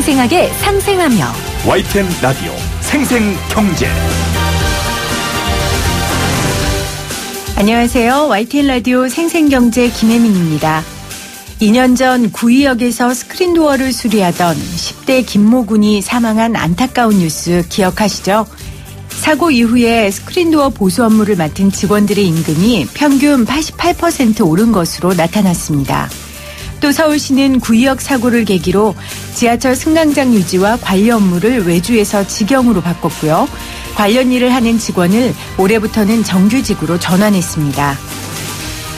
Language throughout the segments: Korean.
생생하게 상생하며 YTN 라디오 생생경제. 안녕하세요. YTN 라디오 생생경제 김혜민입니다. 2년 전 구의역에서 스크린도어를 수리하던 10대 김모 군이 사망한 안타까운 뉴스 기억하시죠? 사고 이후에 스크린도어 보수 업무를 맡은 직원들의 임금이 평균 88% 오른 것으로 나타났습니다. 또 서울시는 구의역 사고를 계기로 지하철 승강장 유지와 관리 업무를 외주에서 직영으로 바꿨고요. 관련 일을 하는 직원을 올해부터는 정규직으로 전환했습니다.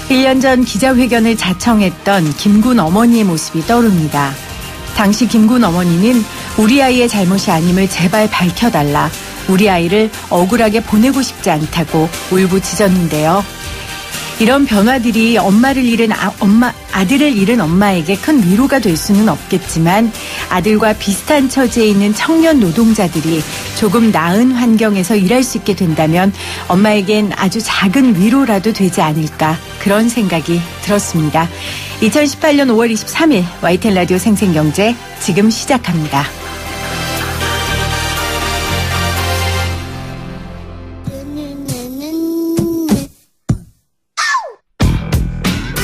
1년 전 기자회견을 자청했던 김군 어머니의 모습이 떠오릅니다. 당시 김군 어머니는 우리 아이의 잘못이 아님을 제발 밝혀달라, 우리 아이를 억울하게 보내고 싶지 않다고 울부짖었는데요. 이런 변화들이 아들을 잃은 엄마에게 큰 위로가 될 수는 없겠지만 아들과 비슷한 처지에 있는 청년 노동자들이 조금 나은 환경에서 일할 수 있게 된다면 엄마에겐 아주 작은 위로라도 되지 않을까, 그런 생각이 들었습니다. 2018년 5월 23일 YTN 라디오 생생경제 지금 시작합니다.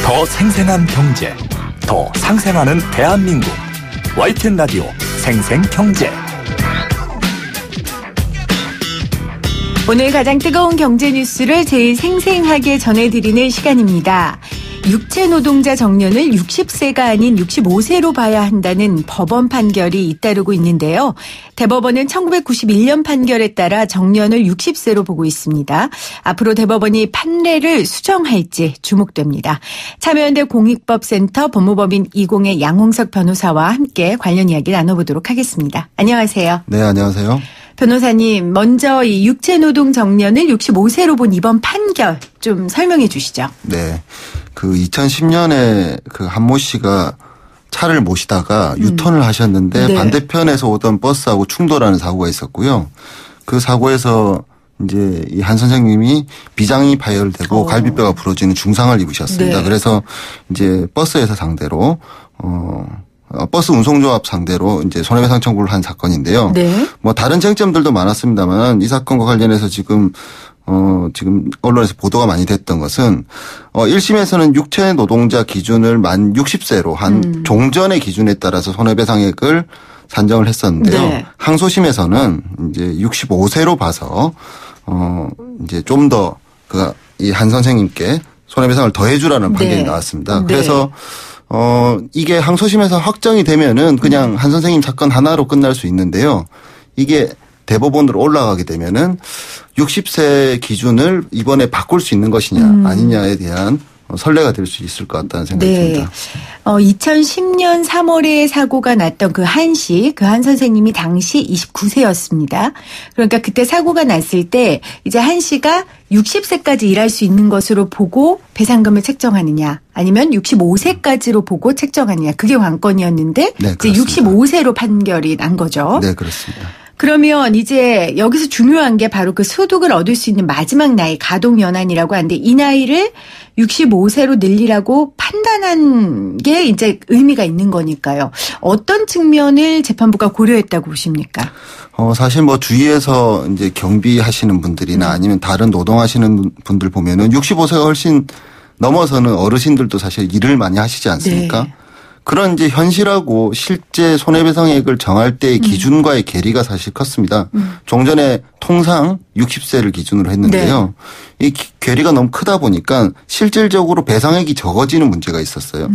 더 생생한 경제, 더 상생하는 대한민국. YTN 라디오 생생경제. 오늘 가장 뜨거운 경제 뉴스를 제일 생생하게 전해드리는 시간입니다. 육체 노동자 정년을 60세가 아닌 65세로 봐야 한다는 법원 판결이 잇따르고 있는데요. 대법원은 1991년 판결에 따라 정년을 60세로 보고 있습니다. 앞으로 대법원이 판례를 수정할지 주목됩니다. 참여연대 공익법센터 법무법인 20의 양홍석 변호사와 함께 관련 이야기 나눠보도록 하겠습니다. 안녕하세요. 네, 안녕하세요. 변호사님, 먼저 이 육체노동 정년을 65세로 본 이번 판결 좀 설명해 주시죠. 네. 그 2010년에 그 한모 씨가 차를 모시다가 유턴을 하셨는데, 네, 반대편에서 오던 버스하고 충돌하는 사고가 있었고요. 그 사고에서 이제 이 한 선생님이 비장이 파열되고 갈비뼈가 부러지는 중상을 입으셨습니다. 네. 그래서 이제 버스회사 상대로 버스 운송조합 상대로 이제 손해배상 청구를 한 사건인데요. 네. 뭐 다른 쟁점들도 많았습니다만 이 사건과 관련해서 지금 언론에서 보도가 많이 됐던 것은 1심에서는 육체 노동자 기준을 만 60세로 한 종전의 기준에 따라서 손해배상액을 산정을 했었는데요. 네. 항소심에서는 이제 65세로 봐서 이제 좀 더 이 한 선생님께 손해배상을 더해주라는 판결이, 네, 나왔습니다. 네. 그래서 이게 항소심에서 확정이 되면은 그냥 한 선생님 사건 하나로 끝날 수 있는데요. 이게 대법원으로 올라가게 되면은 60세 기준을 이번에 바꿀 수 있는 것이냐 아니냐에 대한 선례가 될 수 있을 것 같다는 생각이, 네, 듭니다. 2010년 3월에 사고가 났던 그 한 선생님이 당시 29세였습니다. 그러니까 그때 사고가 났을 때 이제 한 씨가 60세까지 일할 수 있는 것으로 보고 배상금을 책정하느냐, 아니면 65세까지로 보고 책정하느냐, 그게 관건이었는데, 네, 이제 65세로 판결이 난 거죠. 네, 그렇습니다. 그러면 이제 여기서 중요한 게 바로 그 소득을 얻을 수 있는 마지막 나이, 가동연한이라고 하는데, 이 나이를 65세로 늘리라고 판단한 게 이제 의미가 있는 거니까요. 어떤 측면을 재판부가 고려했다고 보십니까? 사실 뭐 주위에서 이제 경비하시는 분들이나 아니면 다른 노동하시는 분들 보면은 65세가 훨씬 넘어서는 어르신들도 사실 일을 많이 하시지 않습니까? 네. 그런 이제 현실하고 실제 손해배상액을 정할 때의 기준과의 괴리가 사실 컸습니다. 종전에 통상 60세를 기준으로 했는데요. 네. 이 괴리가 너무 크다 보니까 실질적으로 배상액이 적어지는 문제가 있었어요.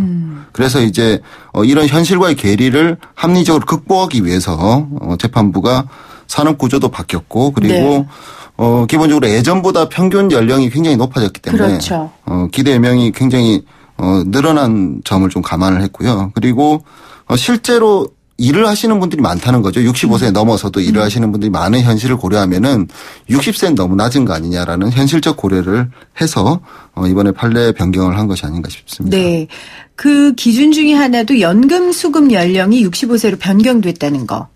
그래서 이제 이런 현실과의 괴리를 합리적으로 극복하기 위해서 재판부가 산업구조도 바뀌었고, 그리고 네, 기본적으로 예전보다 평균 연령이 굉장히 높아졌기 때문에, 그렇죠, 기대명이 굉장히 늘어난 점을 좀 감안을 했고요. 그리고 실제로 일을 하시는 분들이 많다는 거죠. 65세 넘어서도 일을 하시는 분들이 많은 현실을 고려하면은 60세는 너무 낮은 거 아니냐라는 현실적 고려를 해서 이번에 판례 변경을 한 것이 아닌가 싶습니다. 네. 그 기준 중에 하나도 연금 수급 연령이 65세로 변경됐다는 거.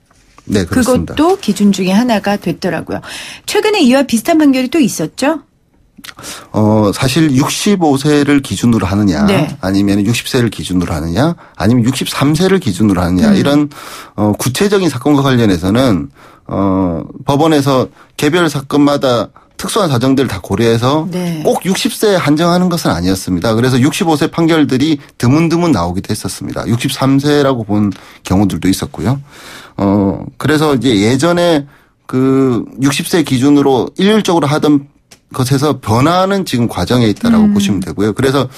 네, 그렇습니다. 그것도 기준 중에 하나가 됐더라고요. 최근에 이와 비슷한 판결이 또 있었죠? 사실 65세를 기준으로 하느냐, 네. 아니면 60세를 기준으로 하느냐, 아니면 63세를 기준으로 하느냐, 이런, 구체적인 사건과 관련해서는, 법원에서 개별 사건마다 특수한 사정들을 다 고려해서 네. 꼭 60세에 한정하는 것은 아니었습니다. 그래서 65세 판결들이 드문드문 나오기도 했었습니다. 63세라고 본 경우들도 있었고요. 그래서 이제 예전에 그 60세 기준으로 일률적으로 하던 것에서 변화는 지금 과정에 있다라고 보시면 되고요. 그래서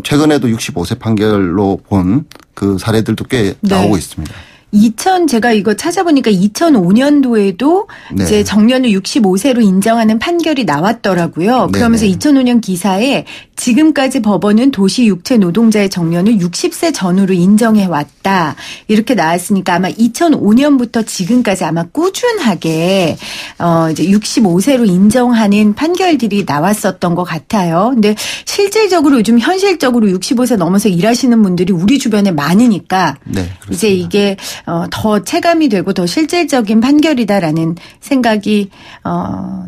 최근에도 65세 판결로 본 그 사례들도 꽤 나오고 있습니다. 제가 이거 찾아보니까 2005년도에도 네. 이제 정년을 65세로 인정하는 판결이 나왔더라고요. 그러면서 네네. 2005년 기사에 지금까지 법원은 도시 육체 노동자의 정년을 60세 전후로 인정해 왔다. 이렇게 나왔으니까 아마 2005년부터 지금까지 아마 꾸준하게 이제 65세로 인정하는 판결들이 나왔었던 것 같아요. 근데 실질적으로 요즘 현실적으로 65세 넘어서 일하시는 분들이 우리 주변에 많으니까 네, 그렇습니다. 이제 이게 더 체감이 되고 더 실질적인 판결이다라는 생각이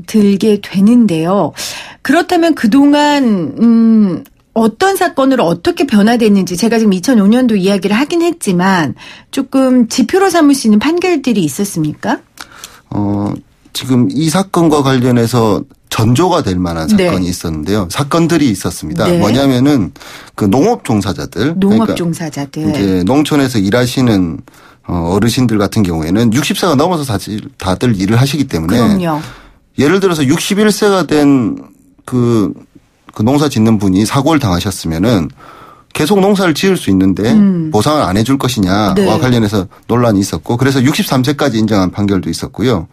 들게 되는데요. 그렇다면 그동안 어떤 사건으로 어떻게 변화됐는지 제가 지금 2005년도 이야기를 하긴 했지만 조금 지표로 삼을 수 있는 판결들이 있었습니까? 지금 이 사건과 관련해서 전조가 될 만한 사건이 네. 있었는데요. 사건들이 있었습니다. 네. 뭐냐면은 그 농업 종사자들. 농업 종사자들. 그러니까 이제 농촌에서 일하시는 어르신들 같은 경우에는 60세가 넘어서 사실 다들 일을 하시기 때문에. 그럼요. 예를 들어서 61세가 된 그 농사 짓는 분이 사고를 당하셨으면은 계속 농사를 지을 수 있는데 보상을 안 해줄 것이냐와 네. 관련해서 논란이 있었고 그래서 63세까지 인정한 판결도 있었고요.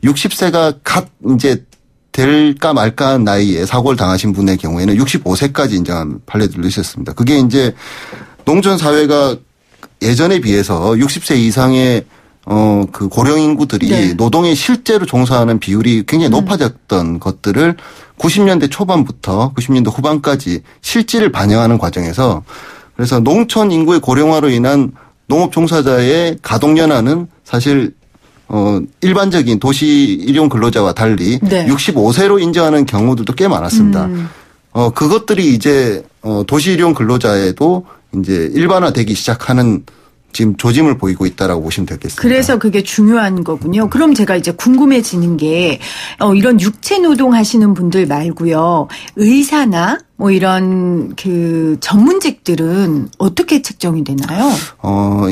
60세가 갓 이제 될까 말까 한 나이에 사고를 당하신 분의 경우에는 65세까지 인정한 판례들도 있었습니다. 그게 이제 농촌 사회가 예전에 비해서 60세 이상의 그 고령 인구들이 네. 노동에 실제로 종사하는 비율이 굉장히 높아졌던 것들을 90년대 초반부터 90년대 후반까지 실질을 반영하는 과정에서 그래서 농촌 인구의 고령화로 인한 농업 종사자의 가동 연한은 사실 일반적인 도시 일용 근로자와 달리 네. 65세로 인정하는 경우들도 꽤 많았습니다. 그것들이 이제 도시 일용 근로자에도 이제 일반화되기 시작하는 지금 조짐을 보이고 있다라고 보시면 되겠습니다. 그래서 그게 중요한 거군요. 그럼 제가 이제 궁금해지는 게 이런 육체 노동 하시는 분들 말고요. 의사나 뭐 이런 그 전문직들은 어떻게 측정이 되나요?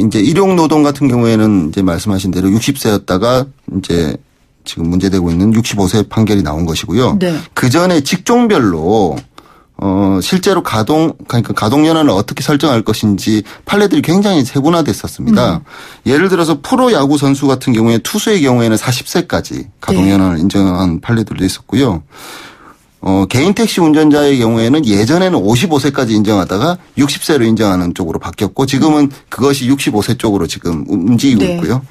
이제 일용 노동 같은 경우에는 이제 말씀하신 대로 60세였다가 이제 지금 문제되고 있는 65세 판결이 나온 것이고요. 네. 그 전에 직종별로 실제로 그러니까 가동 연한을 어떻게 설정할 것인지 판례들이 굉장히 세분화됐었습니다. 예를 들어서 프로 야구 선수 같은 경우에 투수의 경우에는 40세까지 가동 연한을 인정한 판례들도 있었고요. 개인 택시 운전자의 경우에는 예전에는 55세까지 인정하다가 60세로 인정하는 쪽으로 바뀌었고 지금은 그것이 65세 쪽으로 지금 움직이고 네. 있고요.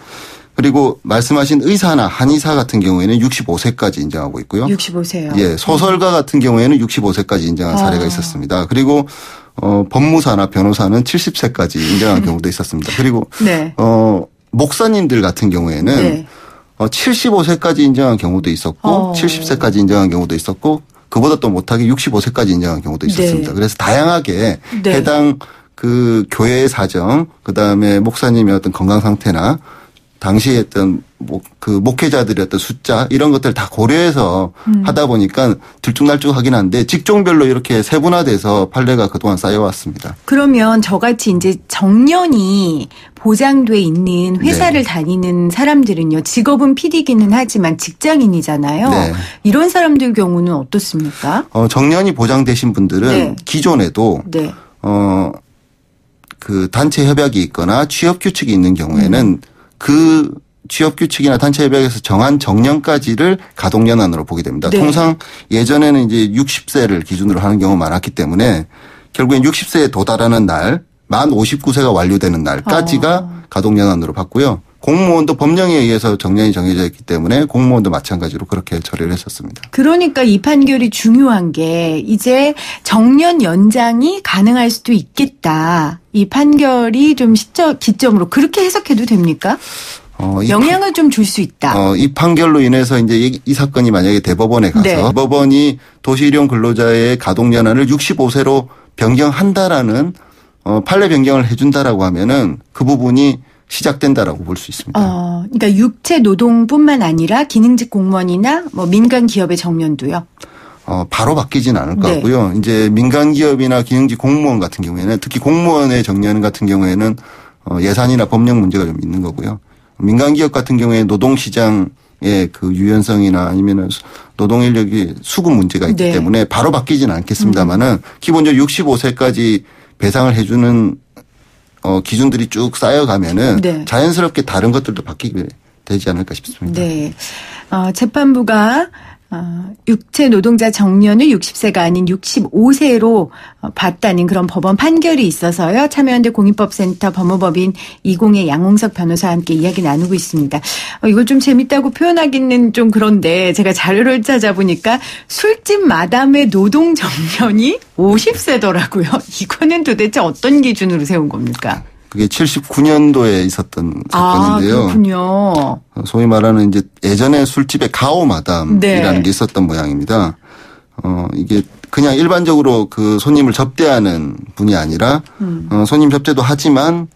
그리고 말씀하신 의사나 한의사 같은 경우에는 65세까지 인정하고 있고요. 65세요. 예, 소설가 같은 경우에는 65세까지 인정한 사례가 있었습니다. 그리고 법무사나 변호사는 70세까지 인정한 경우도 있었습니다. 그리고 네. 목사님들 같은 경우에는 네. 75세까지 인정한 경우도 있었고 70세까지 인정한 경우도 있었고 그보다 또 못하게 65세까지 인정한 경우도 있었습니다. 네. 그래서 다양하게 네. 해당 그 교회의 사정, 그다음에 목사님의 어떤 건강 상태나 당시에 어떤 그 목회자들의 어떤 숫자 이런 것들을 다 고려해서 하다 보니까 들쭉날쭉하긴 한데 직종별로 이렇게 세분화돼서 판례가 그동안 쌓여왔습니다. 그러면 저같이 이제 정년이 보장돼 있는 회사를 네. 다니는 사람들은요. 직업은 PD기는 하지만 직장인이잖아요. 네. 이런 사람들 경우는 어떻습니까? 정년이 보장되신 분들은 네. 기존에도 네. 그 단체 협약이 있거나 취업 규칙이 있는 경우에는 그 취업 규칙이나 단체 협약에서 정한 정년까지를 가동 연한으로 보게 됩니다. 네. 통상 예전에는 이제 60세를 기준으로 하는 경우가 많았기 때문에 결국엔 60세에 도달하는 날, 만 59세가 완료되는 날까지가 가동 연한으로 봤고요. 공무원도 법령에 의해서 정년이 정해져 있기 때문에 공무원도 마찬가지로 그렇게 처리를 했었습니다. 그러니까 이 판결이 중요한 게 이제 정년 연장이 가능할 수도 있겠다. 이 판결이 좀 기점으로 그렇게 해석해도 됩니까? 영향을 좀 줄 수 있다. 이 판결로 인해서 이제 이 사건이 만약에 대법원에 가서 네. 대법원이 도시일용 근로자의 가동 연한을 65세로 변경한다라는 판례 변경을 해준다라고 하면은 그 부분이 시작된다라고 볼 수 있습니다. 그러니까 육체 노동뿐만 아니라 기능직 공무원이나 뭐 민간 기업의 정년도요. 바로 바뀌지는 않을 것 네. 같고요. 이제 민간 기업이나 기능직 공무원 같은 경우에는 특히 공무원의 정년 같은 경우에는 예산이나 법령 문제가 좀 있는 거고요. 민간 기업 같은 경우에 노동시장의 그 유연성이나 아니면은 노동 인력이 수급 문제가 있기 네. 때문에 바로 바뀌지는 않겠습니다만은 기본적으로 65세까지 배상을 해주는 기준들이 쭉 쌓여가면은 네. 자연스럽게 다른 것들도 바뀌게 되지 않을까 싶습니다. 네. 재판부가 육체 노동자 정년을 60세가 아닌 65세로 봤다는 그런 법원 판결이 있어서요. 참여연대 공익법센터 법무법인 20의 양홍석 변호사와 함께 이야기 나누고 있습니다. 이거 좀 재밌다고 표현하기는 좀 그런데 제가 자료를 찾아보니까 술집 마담의 노동 정년이 50세더라고요. 이거는 도대체 어떤 기준으로 세운 겁니까? 그게 79년도에 있었던 사건인데요. 그렇군요. 소위 말하는 이제 예전에 술집에 가오마담이라는 네. 게 있었던 모양입니다. 이게 그냥 일반적으로 그 손님을 접대하는 분이 아니라 손님 접대도 하지만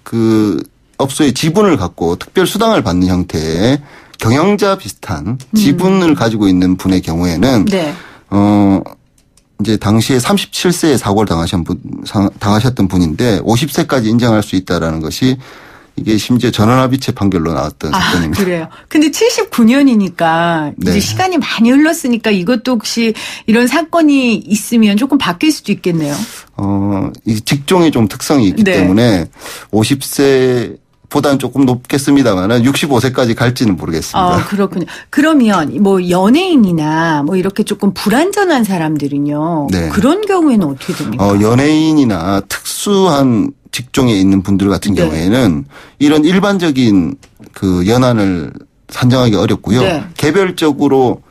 그 업소의 지분을 갖고 특별 수당을 받는 형태의 경영자 비슷한 지분을 가지고 있는 분의 경우에는 네. 이제 당시에 37세에 사고를 당하셨던 분인데 50세까지 인정할 수 있다라는 것이 이게 심지어 전원합의체 판결로 나왔던 사건입니다. 그래요. 근데 79년이니까 네. 이제 시간이 많이 흘렀으니까 이것도 혹시 이런 사건이 있으면 조금 바뀔 수도 있겠네요. 이 직종이 좀 특성이 있기 네. 때문에 50세보다는 조금 높겠습니다만은 65세까지 갈지는 모르겠습니다. 그렇군요. 그러면 뭐 연예인이나 뭐 이렇게 조금 불안전한 사람들은요. 네. 그런 경우에는 어떻게 됩니까? 연예인이나 특수한 직종에 있는 분들 같은 네. 경우에는 이런 일반적인 그 연한을 산정하기 어렵고요. 네. 개별적으로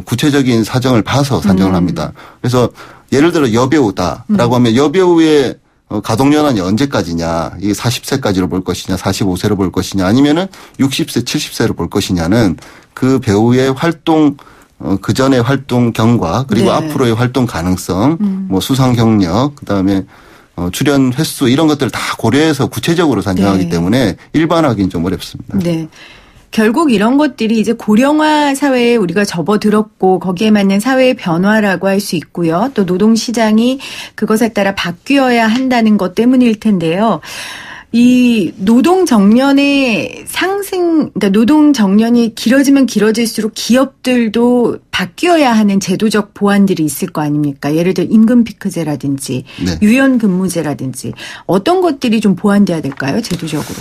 구체적인 사정을 봐서 산정을 합니다. 그래서 예를 들어 여배우다라고 하면 여배우의 가동연한이 언제까지냐, 이게 40세까지로 볼 것이냐, 45세로 볼 것이냐, 아니면은 60세, 70세로 볼 것이냐는 그 배우의 활동, 그 전의 활동 경과, 그리고 네. 앞으로의 활동 가능성, 뭐 수상 경력, 그 다음에 출연 횟수 이런 것들을 다 고려해서 구체적으로 산정하기 네. 때문에 일반화하기는 좀 어렵습니다. 네. 결국 이런 것들이 이제 고령화 사회에 우리가 접어들었고 거기에 맞는 사회의 변화라고 할 수 있고요. 또 노동시장이 그것에 따라 바뀌어야 한다는 것 때문일 텐데요. 이 노동 정년의 상승, 그러니까 노동 정년이 길어지면 길어질수록 기업들도 바뀌어야 하는 제도적 보완들이 있을 거 아닙니까? 예를 들어 임금 피크제라든지 네. 유연 근무제라든지 어떤 것들이 좀 보완돼야 될까요? 제도적으로.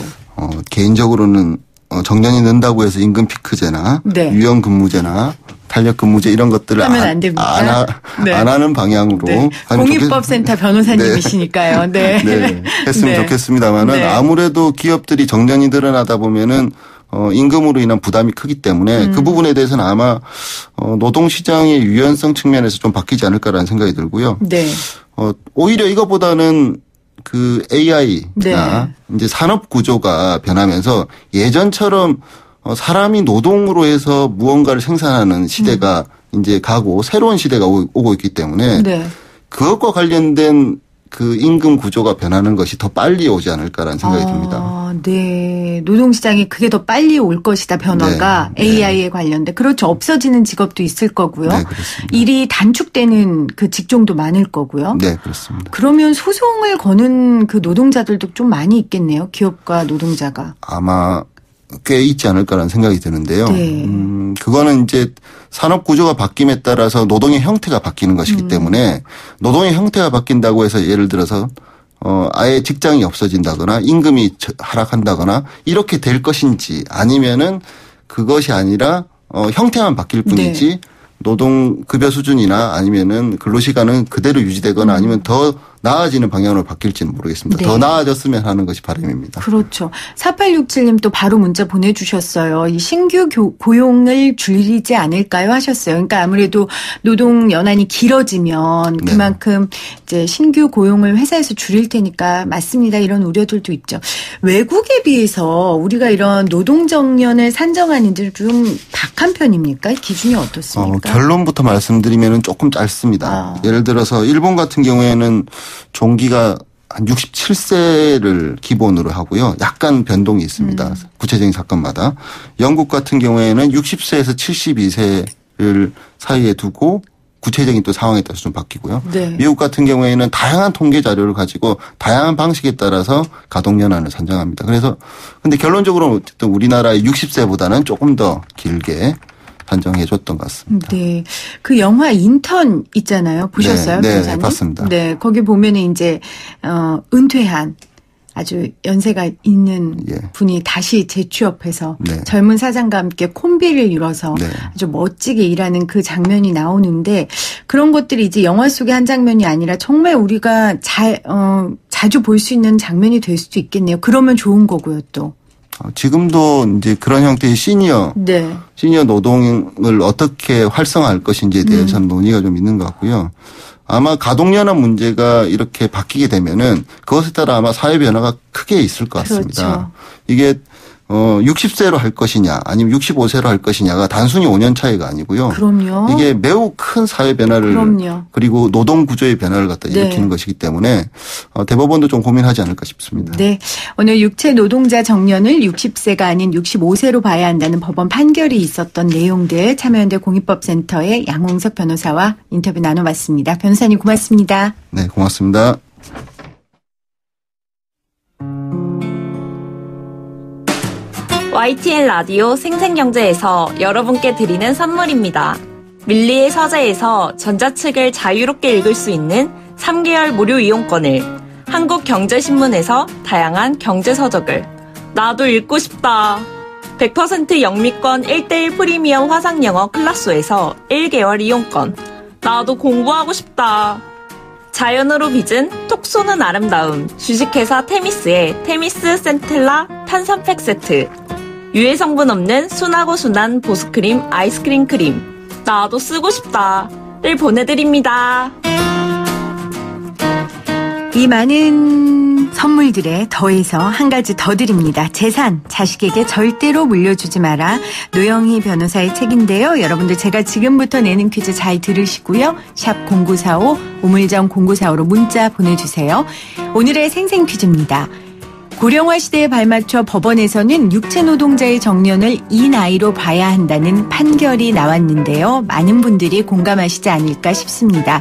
개인적으로는 정년이 는다고 해서 임금 피크제나 네. 유연 근무제나 탄력 근무제 이런 것들을 하면 안 됩니까? 네. 안 하는 방향으로 네. 하면 공익법센터 변호사님이시니까요. 네. 네. 했으면 네. 좋겠습니다만은 네. 아무래도 기업들이 정년이 늘어나다 보면은 임금으로 인한 부담이 크기 때문에 그 부분에 대해서는 아마 노동시장의 유연성 측면에서 좀 바뀌지 않을까라는 생각이 들고요. 네. 오히려 이것보다는 그 AI나 네. 이제 산업 구조가 변하면서 예전처럼 사람이 노동으로 해서 무언가를 생산하는 시대가 이제 가고 새로운 시대가 오고 있기 때문에 네. 그것과 관련된 그 임금 구조가 변하는 것이 더 빨리 오지 않을까라는 생각이 듭니다. 네. 노동시장이 그게 더 빨리 올 것이다, 변화가. 네. AI에 관련된. 그렇죠. 없어지는 직업도 있을 거고요. 네, 그렇습니다. 일이 단축되는 그 직종도 많을 거고요. 네, 그렇습니다. 그러면 소송을 거는 그 노동자들도 좀 많이 있겠네요. 기업과 노동자가. 아마 꽤 있지 않을까라는 생각이 드는데요. 네. 그거는 이제 산업 구조가 바뀜에 따라서 노동의 형태가 바뀌는 것이기 때문에 노동의 형태가 바뀐다고 해서 예를 들어서 아예 직장이 없어진다거나 임금이 하락한다거나 이렇게 될 것인지 아니면은 그것이 아니라 형태만 바뀔 뿐이지 네. 노동 급여 수준이나 아니면은 근로 시간은 그대로 유지되거나 아니면 더 나아지는 방향으로 바뀔지는 모르겠습니다. 네. 더 나아졌으면 하는 것이 바람입니다. 그렇죠. 4867님 또 바로 문자 보내주셨어요. 이 신규 고용을 줄이지 않을까요 하셨어요. 그러니까 아무래도 노동 연한이 길어지면 그만큼 이제 신규 고용을 회사에서 줄일 테니까 맞습니다. 이런 우려들도 있죠. 외국에 비해서 우리가 이런 노동 정년을 산정하는데 좀 박한 편입니까? 기준이 어떻습니까? 결론부터 말씀드리면 조금 짧습니다. 예를 들어서 일본 같은 경우에는 종기가 한 67세를 기본으로 하고요. 약간 변동이 있습니다. 구체적인 사건마다. 영국 같은 경우에는 60세에서 72세를 사이에 두고 구체적인 또 상황에 따라서 좀 바뀌고요. 네. 미국 같은 경우에는 다양한 통계 자료를 가지고 다양한 방식에 따라서 가동연한을 산정합니다. 그래서 근데 결론적으로 어쨌든 우리나라의 60세보다는 조금 더 길게 산정해 줬던 것 같습니다. 네. 그 영화 인턴 있잖아요. 보셨어요? 네, 봤습니다. 네. 거기 보면은 이제, 은퇴한 아주 연세가 있는 분이 다시 재취업해서 젊은 사장과 함께 콤비를 이뤄서 아주 멋지게 일하는 그 장면이 나오는데 그런 것들이 이제 영화 속의 한 장면이 아니라 정말 우리가 자주 볼 수 있는 장면이 될 수도 있겠네요. 그러면 좋은 거고요, 또. 지금도 이제 그런 형태의 시니어 노동을 어떻게 활성화할 것인지에 대해서는 논의가 좀 있는 것 같고요. 아마 가동연한 문제가 이렇게 바뀌게 되면은 그것에 따라 아마 사회 변화가 크게 있을 것 같습니다. 그렇죠. 이게 60세로 할 것이냐 아니면 65세로 할 것이냐가 단순히 5년 차이가 아니고요. 그럼요. 이게 매우 큰 사회 변화를 그리고 노동 구조의 변화를 갖다 일으키는 것이기 때문에 대법원도 좀 고민하지 않을까 싶습니다. 네. 오늘 육체 노동자 정년을 60세가 아닌 65세로 봐야 한다는 법원 판결이 있었던 내용들 참여연대 공익법센터의 양홍석 변호사와 인터뷰 나눠봤습니다. 변호사님 고맙습니다. 네, 고맙습니다. YTN 라디오 생생경제에서 여러분께 드리는 선물입니다. 밀리의 서재에서 전자책을 자유롭게 읽을 수 있는 3개월 무료 이용권을, 한국경제신문에서 다양한 경제서적을, 나도 읽고 싶다. 100% 영미권 1:1 프리미엄 화상영어 클라소에서 1개월 이용권, 나도 공부하고 싶다. 자연으로 빚은 톡 쏘는 아름다움, 주식회사 테미스의 테미스 센텔라 탄산팩 세트, 유해 성분 없는 순하고 순한 보습크림 아이스크림 크림, 나도 쓰고 싶다를 보내드립니다. 이 많은 선물들에 더해서 한 가지 더 드립니다. 재산, 자식에게 절대로 물려주지 마라. 노영희 변호사의 책인데요. 여러분들 제가 지금부터 내는 퀴즈 잘 들으시고요. 샵 0945, 우물정 0945로 문자 보내주세요. 오늘의 생생 퀴즈입니다. 고령화 시대에 발맞춰 법원에서는 육체 노동자의 정년을 이 나이로 봐야 한다는 판결이 나왔는데요. 많은 분들이 공감하시지 않을까 싶습니다.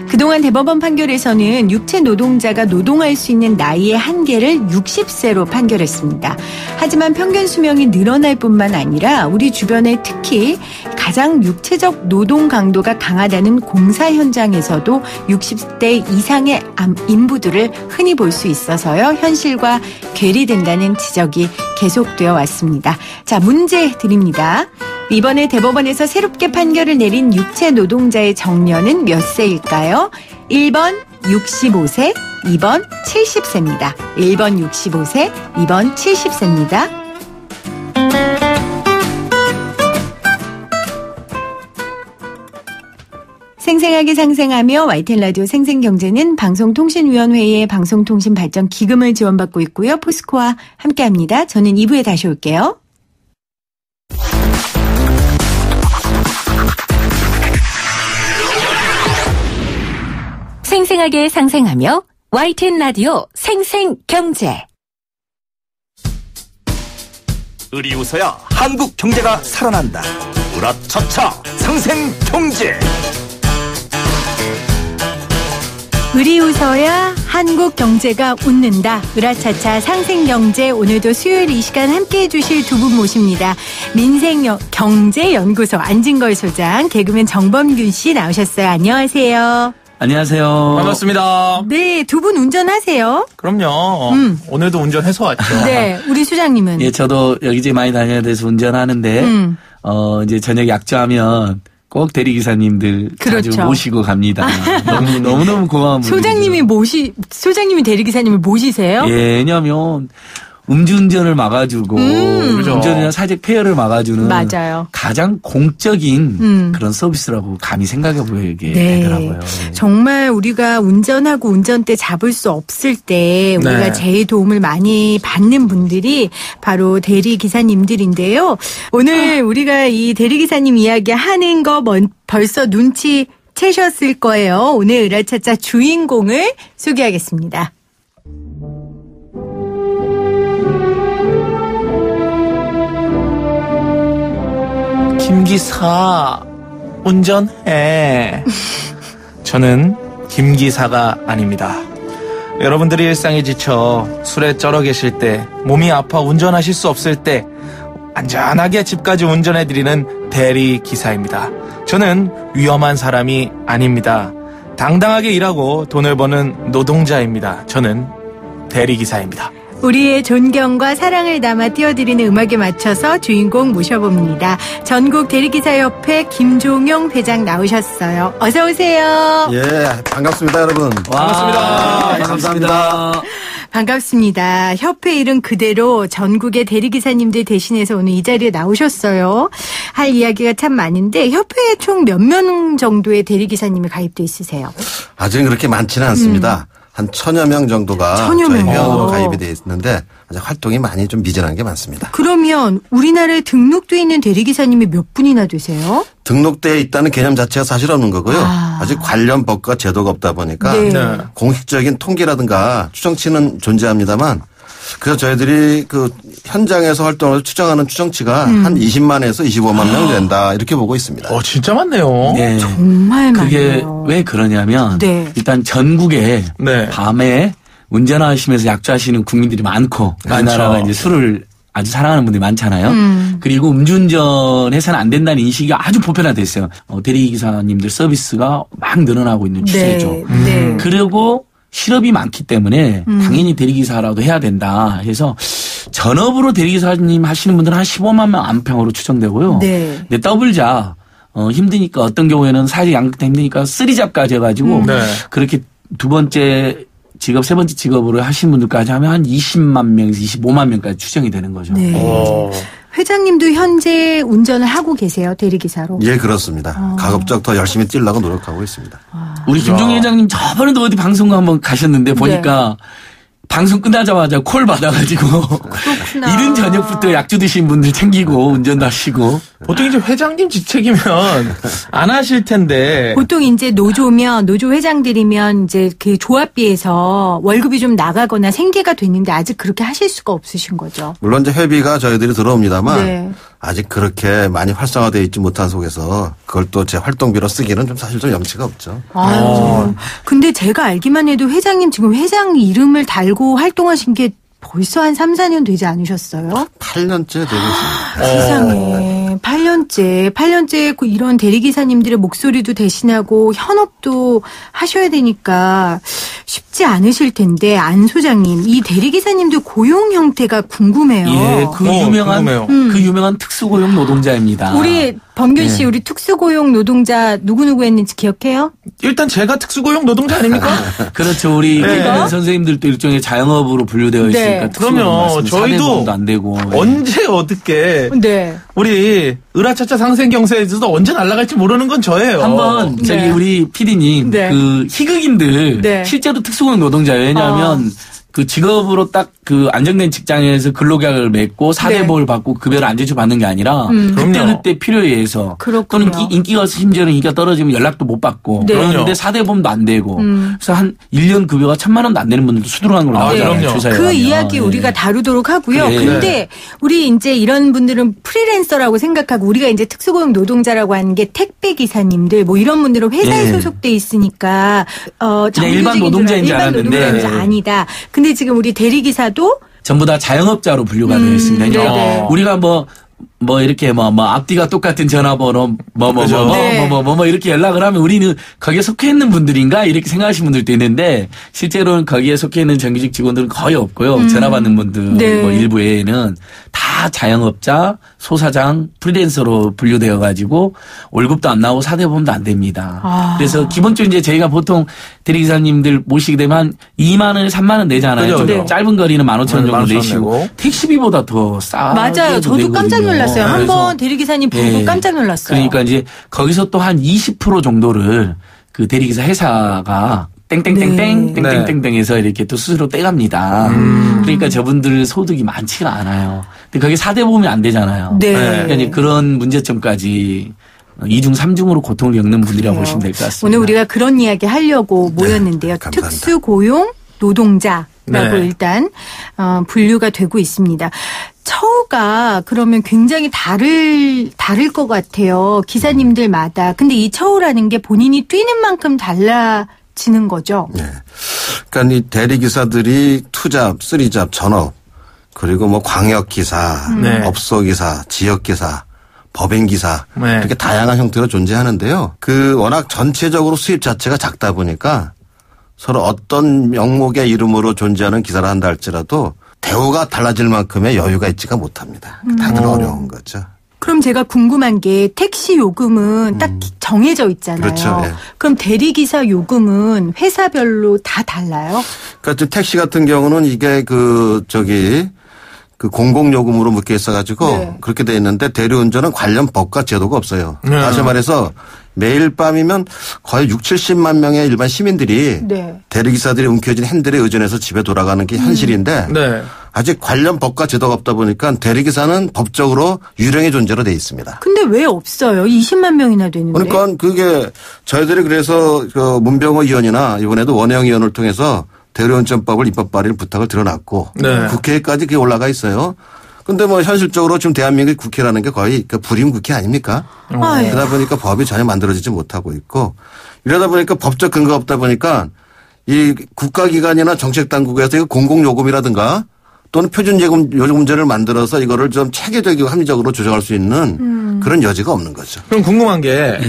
그동안 대법원 판결에서는 육체 노동자가 노동할 수 있는 나이의 한계를 60세로 판결했습니다. 하지만 평균 수명이 늘어날 뿐만 아니라 우리 주변에 특히 가장 육체적 노동 강도가 강하다는 공사 현장에서도 60대 이상의 인부들을 흔히 볼 수 있어서요. 현실과 괴리된다는 지적이 계속되어 왔습니다. 자, 문제 드립니다. 이번에 대법원에서 새롭게 판결을 내린 육체 노동자의 정년은 몇 세일까요? 1번 65세, 2번 70세입니다. 1번 65세, 2번 70세입니다. 생생하게 상생하며 YTN 라디오 생생경제는 방송통신위원회의 방송통신발전기금을 지원받고 있고요. 포스코와 함께합니다. 저는 2부에 다시 올게요. 생생하게 상생하며 YTN 라디오 생생경제. 을이 웃어야 한국 경제가 살아난다. 으라차차 상생경제. 을이 웃어야 한국 경제가 웃는다. 으라차차 상생경제. 오늘도 수요일 이 시간 함께해 주실 두 분 모십니다. 민생경제연구소 안진걸 소장, 개그맨 정범균 씨 나오셨어요. 안녕하세요. 안녕하세요. 반갑습니다. 네, 두 분 운전하세요? 그럼요. 오늘도 운전해서 왔죠. 네, 우리 수장님은? 예, 저도 여기저기 많이 다녀야 돼서 운전하는데, 이제 저녁 약주하면 꼭 대리기사님들 그렇죠. 자주 모시고 갑니다. 너무너무 고마운 분들이죠. 소장님이 대리기사님을 모시세요? 예, 왜냐면 음주운전을 막아주고 운전이나 사직 폐혈을 막아주는 맞아요. 가장 공적인 그런 서비스라고 감히 생각해 보이게 되더라고요. 네. 정말 우리가 운전하고 운전대 잡을 수 없을 때 우리가 제일 도움을 많이 받는 분들이 바로 대리기사님들인데요. 오늘 우리가 이 대리기사님 이야기 하는 거 벌써 눈치 채셨을 거예요. 오늘 으라차차 주인공을 소개하겠습니다. 김기사 운전해. 저는 김기사가 아닙니다. 여러분들이 일상에 지쳐 술에 쩔어 계실 때, 몸이 아파 운전하실 수 없을 때 안전하게 집까지 운전해드리는 대리기사입니다. 저는 위험한 사람이 아닙니다. 당당하게 일하고 돈을 버는 노동자입니다. 저는 대리기사입니다. 우리의 존경과 사랑을 담아 띄워드리는 음악에 맞춰서 주인공 모셔봅니다. 전국 대리기사협회 김종용 회장 나오셨어요. 어서 오세요. 예, 반갑습니다, 여러분. 반갑습니다. 감사합니다. 반갑습니다. 협회 이름 그대로 전국의 대리기사님들 대신해서 오늘 이 자리에 나오셨어요. 할 이야기가 참 많은데 협회에 총 몇 명 정도의 대리기사님이 가입돼 있으세요? 아직은 그렇게 많지는 않습니다. 한 1000여 명 정도가 저희 회원으로 가입이 되어 있는데 아직 활동이 많이 좀 미진한 게 많습니다. 그러면 우리나라에 등록돼 있는 대리기사님이 몇 분이나 되세요? 등록되어 있다는 개념 자체가 사실 없는 거고요. 아직 관련 법과 제도가 없다 보니까 공식적인 통계라든가 추정치는 존재합니다만 그래서 저희들이 그 현장에서 활동을 추정하는 추정치가 한 20만에서 25만 명 된다 이렇게 보고 있습니다. 진짜 많네요. 네. 정말 많네요. 그게 왜 그러냐면 일단 전국에 밤에 운전하시면서 약주하시는 국민들이 많고 우리나라가 이제 술을 아주 사랑하는 분들이 많잖아요. 그리고 음주운전 해서는 안 된다는 인식이 아주 보편화돼 있어요. 대리기사님들 서비스가 막 늘어나고 있는 추세죠. 그리고 실업이 많기 때문에 당연히 대리기사라도 해야 된다 해서 전업으로 대리기사님 하시는 분들은 한 15만 명 안팎으로 추정되고요. 근데 더블자 힘드니까 어떤 경우에는 사회적 양극화 힘드니까 쓰리잡까지 해가지고 그렇게 두 번째 직업, 세 번째 직업으로 하시는 분들까지 하면 한 20만 명에서 25만 명까지 추정이 되는 거죠. 회장님도 현재 운전을 하고 계세요, 대리기사로? 예, 그렇습니다. 가급적 더 열심히 뛰려고 노력하고 있습니다. 우리 김종희 회장님 저번에도 어디 방송국 한번 가셨는데 보니까 방송 끝나자마자 콜 받아가지고 이른 저녁부터 약주 드신 분들 챙기고 운전도 하시고. 보통 이제 회장님 직책이면 안 하실 텐데. 보통 이제 노조 회장들이면 이제 그 조합비에서 월급이 좀 나가거나 생계가 됐는데 아직 그렇게 하실 수가 없으신 거죠. 물론 이제 회비가 저희들이 들어옵니다만 아직 그렇게 많이 활성화되어 있지 못한 속에서 그걸 또 제 활동비로 쓰기는 좀 사실 좀 염치가 없죠. 근데 제가 알기만 해도 회장님 지금 회장 이름을 달고 활동하신 게 벌써 한 3, 4년 되지 않으셨어요? 8년째 되고 있습니다. 세상에 8년째 이런 대리기사님들의 목소리도 대신하고 현업도 하셔야 되니까 쉽지 않으실 텐데 안 소장님 이 대리기사님들 고용 형태가 궁금해요. 예, 그 유명한 특수고용 노동자입니다. 우리 범균 씨 우리 특수고용 노동자 누구누구 했는지 기억해요? 일단 제가 특수고용 노동자 아닙니까? 그렇죠. 우리 선생님들도 일종의 자영업으로 분류되어 있으니까 그러면 저희도 안 되고 언제 어떻게 우리 으라차차 상생경제에서도 언제 날아갈지 모르는 건 저예요. 한번 저기 우리 PD님 그 희극인들 실제로 특수고용 노동자예요. 왜냐하면 그 직업으로 딱 그 안정된 직장에서 근로계약을 맺고 4대보험을 받고 급여를 안정적으로 받는 게 아니라 그때 필요에 의해서 또는 인기가 심지어는 인기가 떨어지면 연락도 못 받고 그러는데 4대보험도 안 되고 그래서 한 1년 급여가 1,000만 원도 안 되는 분들도 수두룩한 걸로 나오잖아요. 조사에 그 이야기 우리가 다루도록 하고요. 근데 우리 이제 이런 분들은 프리랜서라고 생각하고 우리가 이제 특수고용 노동자라고 하는 게 택배 기사님들 뭐 이런 분들은 회사에 소속돼 있으니까 그냥 일반 노동자인 줄 알았는데 아니다. 근데 지금 우리 대리기사도 전부 다 자영업자로 분류가 되어 있습니다. 그러니까 우리가 이렇게 앞뒤가 똑같은 전화번호 이렇게 연락을 하면 우리는 거기에 속해 있는 분들인가 이렇게 생각하시는 분들도 있는데 실제로는 거기에 속해 있는 정규직 직원들은 거의 없고요. 전화 받는 분들 일부 외에는 다 다 자영업자, 소사장, 프리랜서로 분류되어 가지고 월급도 안 나오고 사대보험도 안 됩니다. 그래서 기본적으로 이제 저희가 보통 대리기사님들 모시게 되면 2만 원, 3만 원 내잖아요. 좀 네. 짧은 거리는 15,000원 정도 내시고 택시비보다 더 싸. 맞아요. 저도 깜짝 놀랐어요. 한번 대리기사님 보고 네. 깜짝 놀랐어요. 그러니까 이제 거기서 또 한 20% 정도를 그 대리기사 회사가 땡땡땡땡 네. 땡땡땡땡해서 이렇게 또 스스로 떼갑니다. 그러니까 저분들 소득이 많지가 않아요. 근데 그게 4대 보험이 안 되잖아요. 네. 그러니까 이제 그런 문제점까지 2중 3중으로 고통을 겪는 분들이라고 그래요. 보시면 될 것 같습니다. 오늘 우리가 그런 이야기 하려고 모였는데요. 네, 특수고용 노동자라고 네. 일단 분류가 되고 있습니다. 처우가 그러면 굉장히 다를 것 같아요. 기사님들마다. 근데 이 처우라는 게 본인이 뛰는 만큼 달라지는 거죠. 네. 그러니까 이 대리기사들이 투잡, 쓰리잡, 전업 그리고 뭐 광역기사, 네. 업소기사, 지역기사, 법인기사 네. 이렇게 다양한 형태로 존재하는데요. 그 워낙 전체적으로 수입 자체가 작다 보니까 서로 어떤 명목의 이름으로 존재하는 기사를 한다 할지라도 대우가 달라질 만큼의 여유가 있지가 못합니다. 다들 어려운 거죠. 그럼 제가 궁금한 게 택시 요금은 딱 정해져 있잖아요. 그렇죠. 예. 그럼 대리기사 요금은 회사별로 다 달라요? 그러니까 택시 같은 경우는 이게 그 공공요금으로 묶여 있어가지고 네. 그렇게 돼 있는데 대리운전은 관련 법과 제도가 없어요. 네. 다시 말해서 매일 밤이면 거의 6, 70만 명의 일반 시민들이 네. 대리기사들이 움켜쥔 핸들에 의존해서 집에 돌아가는 게 현실인데 네. 아직 관련 법과 제도가 없다 보니까 대리기사는 법적으로 유령의 존재로 돼 있습니다. 근데 왜 없어요? 20만 명이나 되는데. 그러니까 그게 저희들이 그래서 그 문병호 의원이나 이번에도 원혜영 의원을 통해서 대리운전법을 입법 발의를 부탁을 드려놨고 네. 국회까지 그게 올라가 있어요. 근데 뭐 현실적으로 지금 대한민국 국회라는 게 거의 그 불임 국회 아닙니까? 그러다 보니까 법이 전혀 만들어지지 못하고 있고 이러다 보니까 법적 근거가 없다 보니까 이 국가기관이나 정책당국에서 이거 공공요금이라든가 또는 표준요금제를 만들어서 이거를 좀 체계적이고 합리적으로 조정할 수 있는 그런 여지가 없는 거죠. 그럼 궁금한 게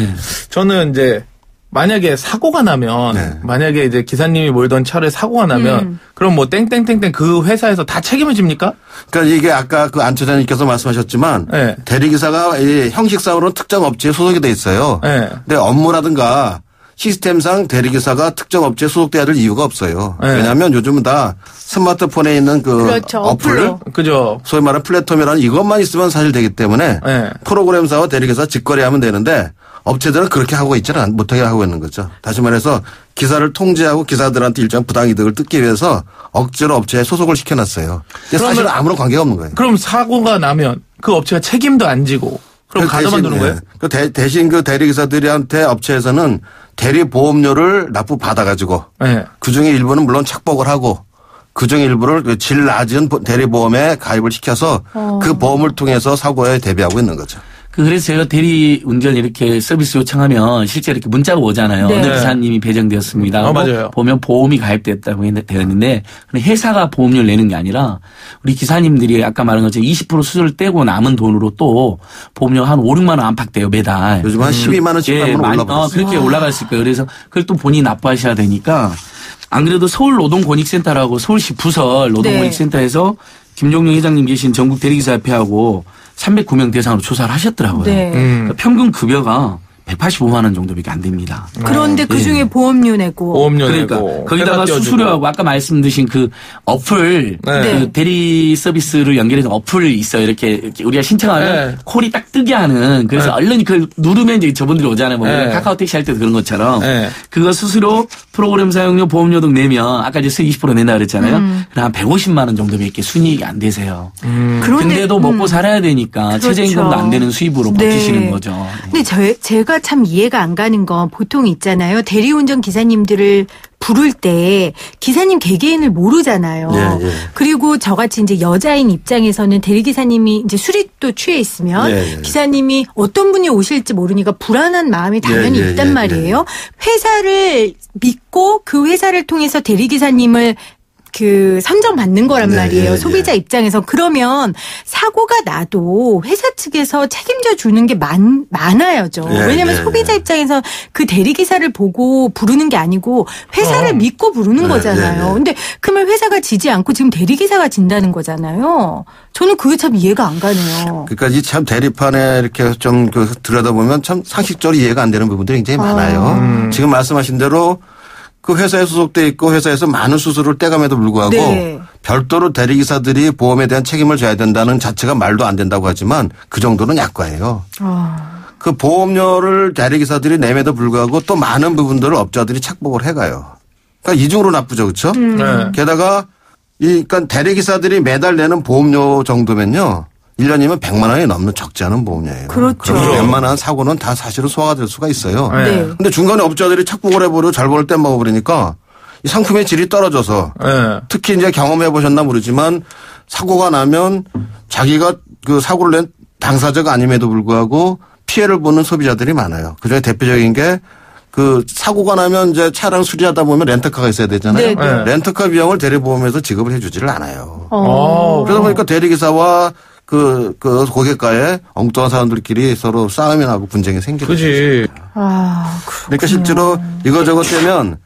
저는 이제 만약에 사고가 나면 네. 만약에 이제 기사님이 몰던 차를 사고가 나면 그럼 뭐 땡땡땡땡 그 회사에서 다 책임을 집니까? 그러니까 이게 아까 그 안 처장님께서 말씀하셨지만 네. 대리기사가 이 형식상으로는 특정 업체에 소속이 돼 있어요. 네. 근데 업무라든가 시스템상 대리기사가 특정 업체에 소속돼야 될 이유가 없어요. 네. 왜냐하면 요즘은 다 스마트폰에 있는 그 그렇죠. 어플, 그죠. 소위 말하는 플랫폼이라는 이것만 있으면 사실 되기 때문에 네. 프로그램사와 대리기사 직거래하면 되는데 업체들은 그렇게 하고 있지는 못하게 하고 있는 거죠. 다시 말해서 기사를 통제하고 기사들한테 일정 부당이득을 뜯기 위해서 억지로 업체에 소속을 시켜놨어요. 사실 아무런 관계가 없는 거예요. 그럼 사고가 나면 그 업체가 책임도 안 지고 그럼 가둬만 두는 거예요? 대신 그 대리기사들한테 업체에서는 대리보험료를 납부 받아가지고 네. 그중에 일부는 물론 착복을 하고 그중에 일부를 질 낮은 대리보험에 가입을 시켜서 그 보험을 통해서 사고에 대비하고 있는 거죠. 그래서 제가 대리운전 이렇게 서비스 요청하면 실제 이렇게 문자가 오잖아요. 네. 어느 기사님이 배정되었습니다. 맞아요. 보면 보험이 가입됐다고 되었는데 회사가 보험료를 내는 게 아니라 우리 기사님들이 아까 말한 것처럼 20% 수수료를 떼고 남은 돈으로 또 보험료 한 5, 6만 원 안팎돼요 매달. 요즘 한 12만 원, 10만 원 올라버렸어요. 그렇게 올라갔을 거예요. 그래서 그걸 또 본인이 납부하셔야 되니까 안 그래도 서울노동권익센터라고 서울시 부설 노동권익센터에서 김종룡 회장님 계신 전국 대리기사협회하고 309명 대상으로 조사를 하셨더라고요. 네. 그러니까 평균 급여가 185만 원 정도밖에 안 됩니다. 그런데 그중에 보험료 내고. 보험료 그러니까 내고. 거기다가 수수료하고 아까 말씀드린 그 어플 네. 그 대리 서비스를 연결해서 어플이 있어요. 이렇게 우리가 신청하면 네. 콜이 딱 뜨게 하는 그래서 얼른 그걸 누르면 이제 저분들이 오잖아요. 뭐 네. 카카오 택시 할 때도 그런 것처럼 네. 그거 수수료 프로그램 사용료 보험료 등 내면 아까 이제 20% 낸다 그랬잖아요. 그럼 한 150만 원 정도밖에 순이익이 안 되세요. 근데도 먹고 살아야 되니까 그렇죠. 최저임금도 안 되는 수입으로 버티시는 거죠. 근데 제가 참 이해가 안 가는 건 보통 있잖아요. 대리운전 기사님들을 부를 때 기사님 개개인을 모르잖아요. 예, 예. 그리고 저같이 이제 여자인 입장에서는 대리기사님이 이제 술이 또 취해 있으면 예, 예. 기사님이 어떤 분이 오실지 모르니까 불안한 마음이 당연히 예, 예, 있단 예, 말이에요. 회사를 믿고 그 회사를 통해서 대리기사님을 그 선정받는 거란 말이에요. 소비자 입장에서. 그러면 사고가 나도 회사 측에서 책임져 주는 게 많아야죠. 왜냐하면 소비자 입장에서 그 대리기사를 보고 부르는 게 아니고 회사를 믿고 부르는 거잖아요. 근데 그러면 회사가 지지 않고 지금 대리기사가 진다는 거잖아요. 저는 그게 참 이해가 안 가네요. 그러니까 이 참 대리판에 이렇게 좀 들여다보면 참 상식적으로 이해가 안 되는 부분들이 굉장히 많아요. 지금 말씀하신 대로 그 회사에 소속돼 있고 회사에서 많은 수수료를 떼감에도 불구하고 별도로 대리기사들이 보험에 대한 책임을 져야 된다는 자체가 말도 안 된다고 하지만 그 정도는 약과예요. 그 보험료를 대리기사들이 내매도 불구하고 또 많은 부분들을 업자들이 착복을 해가요. 그러니까 이중으로 나쁘죠. 그렇죠? 게다가 그러니까 대리기사들이 매달 내는 보험료 정도면요. 1년이면 100만 원이 넘는 적지 않은 보험료예요. 그렇죠. 웬만한 사고는 다 사실은 소화가 될 수가 있어요. 그런데 중간에 업자들이 착복을 해버리고 잘 벌을 때 먹어버리니까 이 상품의 질이 떨어져서 특히 이제 경험해 보셨나 모르지만 사고가 나면 자기가 그 사고를 낸 당사자가 아님에도 불구하고 피해를 보는 소비자들이 많아요. 그중에 대표적인 게 그 사고가 나면 이제 차량 수리하다 보면 렌터카가 있어야 되잖아요. 렌터카 비용을 대리보험에서 지급을 해주지를 않아요. 그러다 보니까 대리기사와 그 고객과의 엉뚱한 사람들끼리 서로 싸움이 나고 분쟁이 생기죠. 그렇지. 그러니까 실제로 이거저거 떼면